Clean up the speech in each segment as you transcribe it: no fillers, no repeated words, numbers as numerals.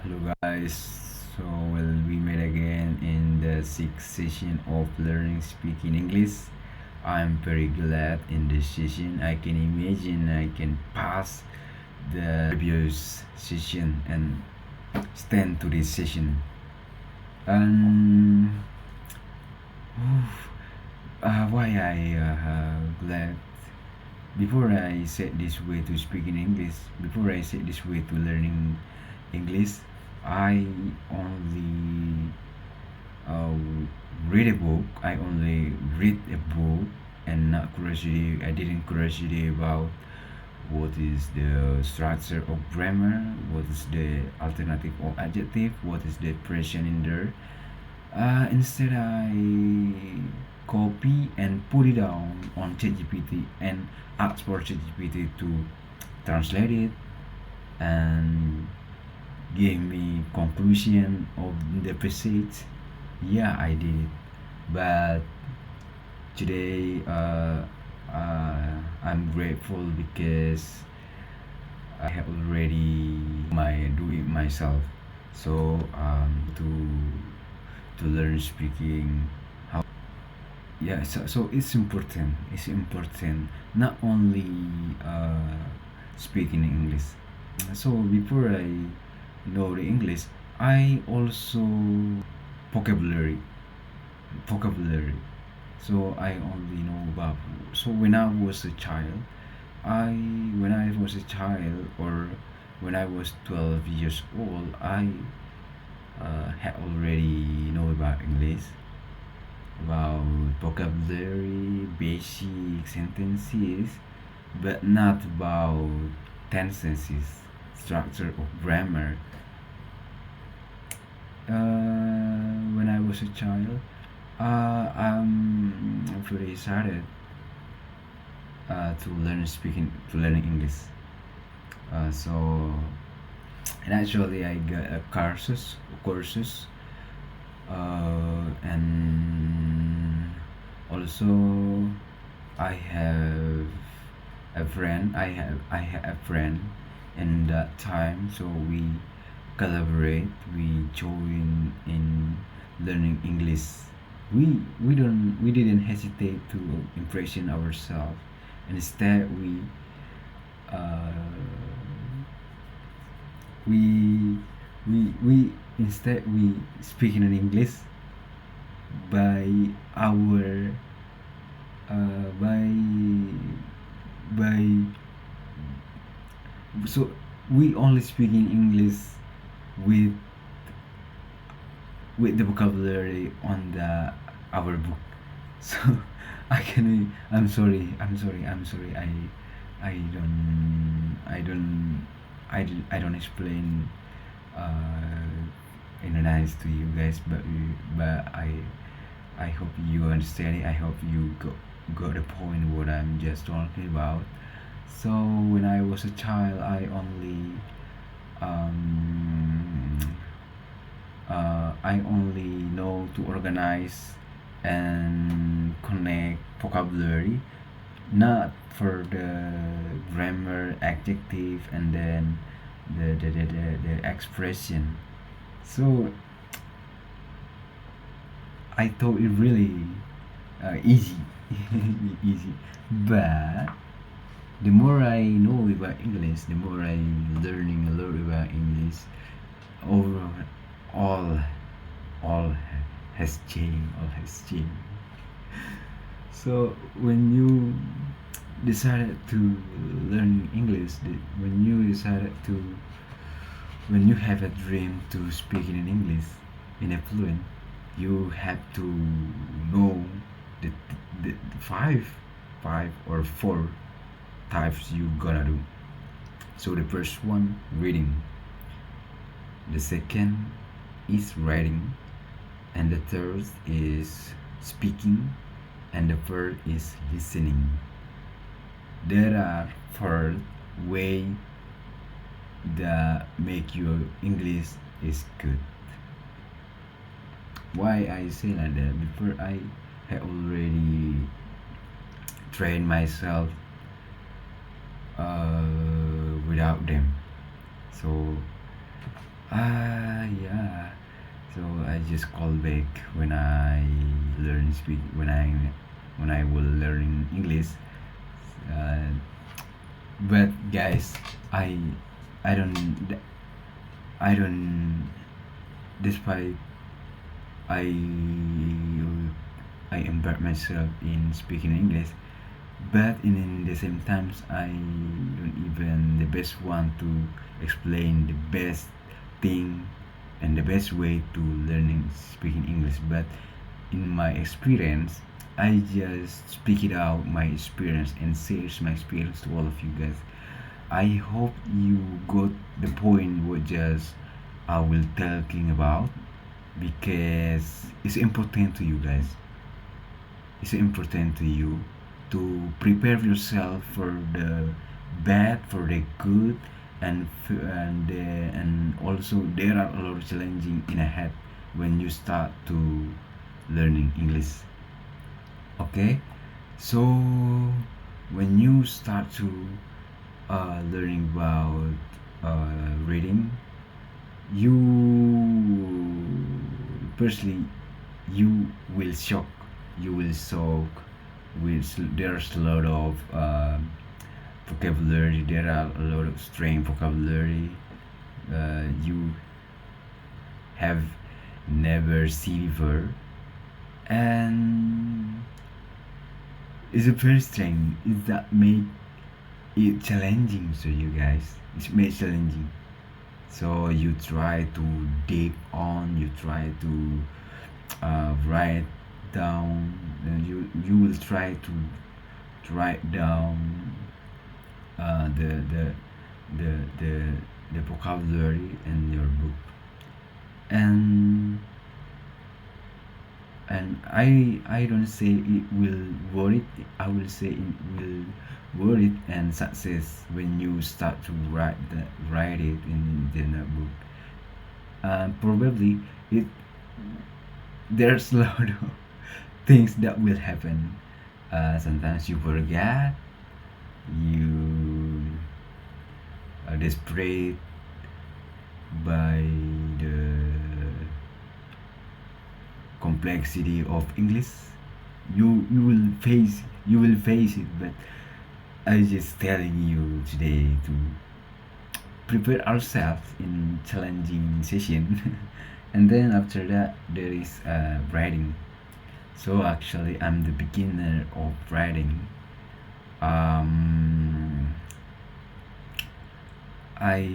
Hello guys, so we met again in the sixth session of learning speaking English. I'm very glad in this session. I can imagine I can pass the previous session and stand to this session. And why I glad before I said this way to speak in English, before I said this way to learning English, I only uh, read a book. I only read a book and not curiosity. I didn't curiosity about what is the structure of grammar, what is the alternative of adjective, what is the expression in there. Instead, I copy and put it down on ChatGPT and ask for ChatGPT to translate it and give me conclusion of the passage. Yeah, I did, but today I'm grateful because I have already do it myself. So to learn speaking how, yeah, so it's important not only speaking English. So before I know the English, I also vocabulary vocabulary. So I only know about, so when I was a child, I when I was a child, or when I was 12 years old, I had already know about English, about vocabulary, basic sentences, but not about tenses, structure of grammar. When I was a child, I'm very excited to learn English. So, and actually, I got a courses, and also I have I have a friend in that time, so we collaborate, we join in learning English. We didn't hesitate to impression ourselves. Instead, uh, we we instead we speaking in English by our by by so we only speaking English with the vocabulary on the our book. So I'm sorry, I don't explain in a nice to you guys, but I hope you understand it. I hope you got the point what I'm just talking about. So when I was a child, um, I only know to organize and connect vocabulary, not for the grammar, adjective, and then the expression. So I thought it really easy, easy. But the more I know about English, the more I learning a lot about English. Over all, all has changed. All has changed. So when you decided to learn English, when you decided to, when you have a dream to speak in English in a fluent, you have to know the, the five or four types you gonna do. So the first one, reading. The second is writing, and the third is speaking, and the fourth is listening. There are four way that make your English is good. Why I say like that? Before I had already trained myself without them. So Yeah. So I just call back when I learn speak when I will learn English. Uh, but guys, I I don't I don't despite I I embark myself in speaking English, but in the same times I don't even the best one to explain the best thing and the best way to learning speaking English. But in my experience, I just speak it out my experience and share my experience to all of you guys. I hope you got the point what just I will talking about, because it's important to you guys. It's important to you to prepare yourself for the bad, for the good, and also there are a lot of challenging in ahead when you start to learning English. Okay, so when you start to learning about reading, you firstly you will shock, you will shock with there's a lot of vocabulary, there are a lot of strange vocabulary you have never seen before, and it's a very strange, it that make it challenging. So you guys, it's made challenging, so you try to dig on, you try to write down, and you will try to write down the the the the vocabulary in your book, and I don't say it will worth it, I will say it will worth it and success when you start to write it in the notebook. Probably it there's a lot of things that will happen. Sometimes you forget, you are desperate by the complexity of English. You will face it, but I just telling you today to prepare ourselves in challenging session, and then after that there is writing. So actually, I'm the beginner of writing. Um, I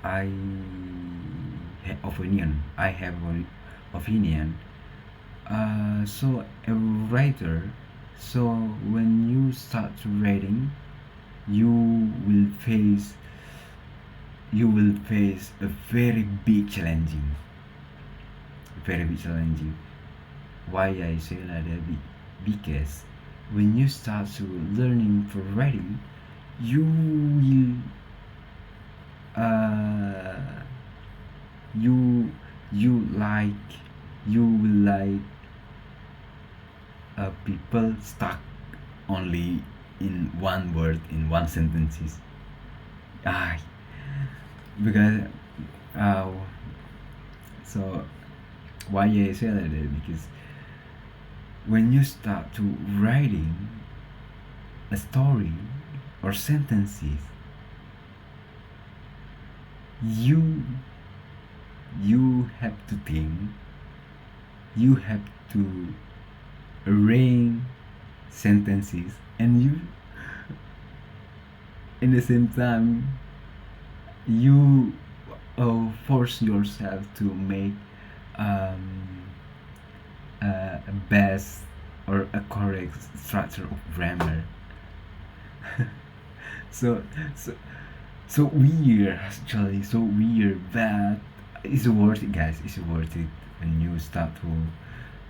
I have opinion. I have an opinion. So a writer. So when you start writing, you will face you will face a very big challenging. Why I say like that? Because when you start to learning for writing, you will uh, you you like you will like people stuck only in one word, in one sentences. Ah, because uh, so why I say like that? Because when you start to writing a story or sentences, you you have to think, you have to arrange sentences, and you in the same time you force yourself to make um, a best or a correct structure of grammar. so so so weird, actually, so weird, but it's worth it, guys, it's worth it when you start to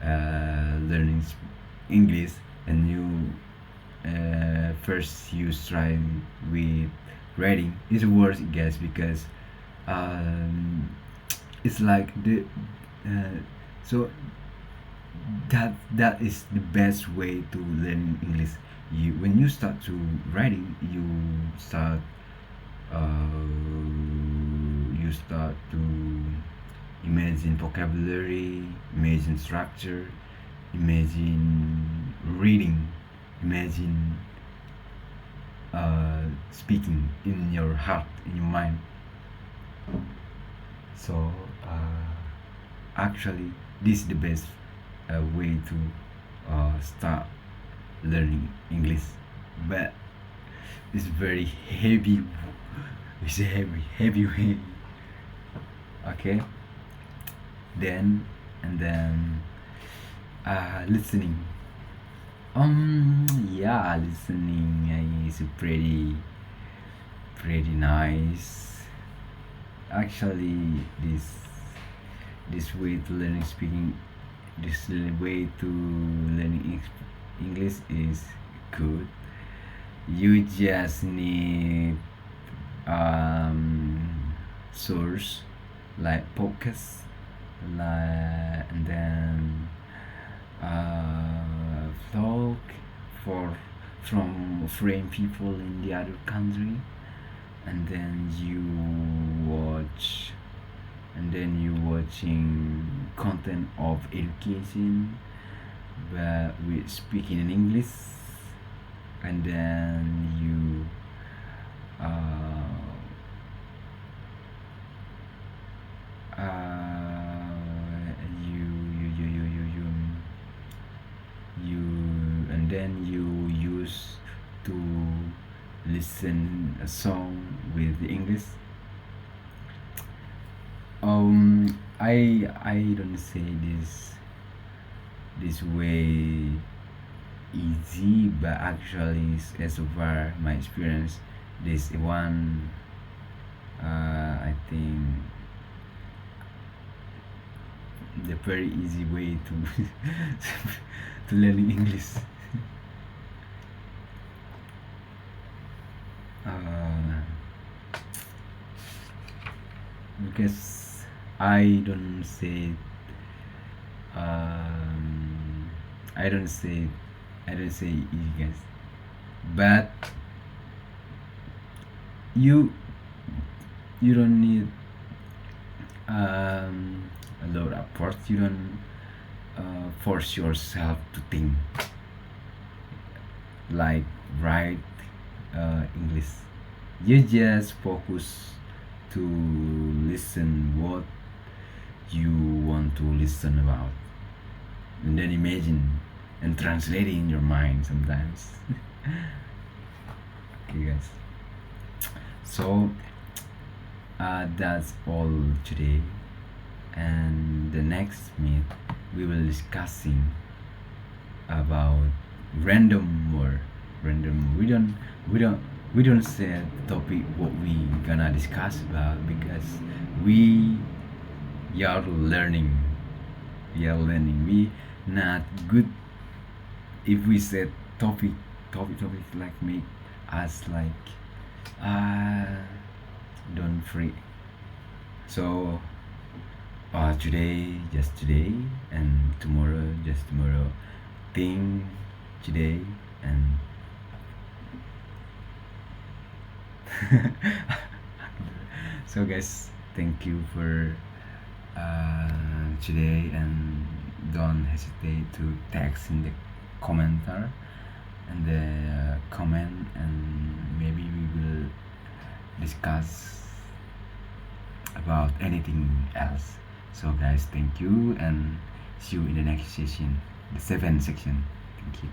learning English, and you first you try with reading. It's worth it, guys, because um, it's like the uh, so that is the best way to learn English. You when you start to writing, you start You start to imagine vocabulary, imagine structure, imagine reading, imagine speaking in your heart, in your mind. So actually, this is the best way to start learning English, but it's very heavy. It's a heavy way. Okay, then and then listening. Yeah, listening is pretty nice. Actually, this way to learning speaking, this way to learning English is good. You just need source like podcast, like and then vlog for from foreign people in the other country, and then you watching content of education but with speaking in English, and then you you you you you you you and then you use to listen a song with the English. I don't say this way easy, but actually as far my experience, this one I think the very easy way to to learning English. uh, because I don't say um, I don't say I don't say easy, guys, but you you don't need a lot of effort. You don't force yourself to think like write English. You just focus to listen what you want to listen about, and then imagine and translate it in your mind sometimes. Okay, guys. So that's all today, and the next meet we will discussing about random word. Random. We don't say topic what we gonna discuss about, because we are learning. We are learning. We not good if we said topic like make us like uh don't free. So today just today, and tomorrow just tomorrow. Think today and so guys, thank you for today, and don't hesitate to text in the commenter and the comment, and maybe we will discuss about anything else. So guys, thank you, and see you in the next session, the seventh section. Thank you.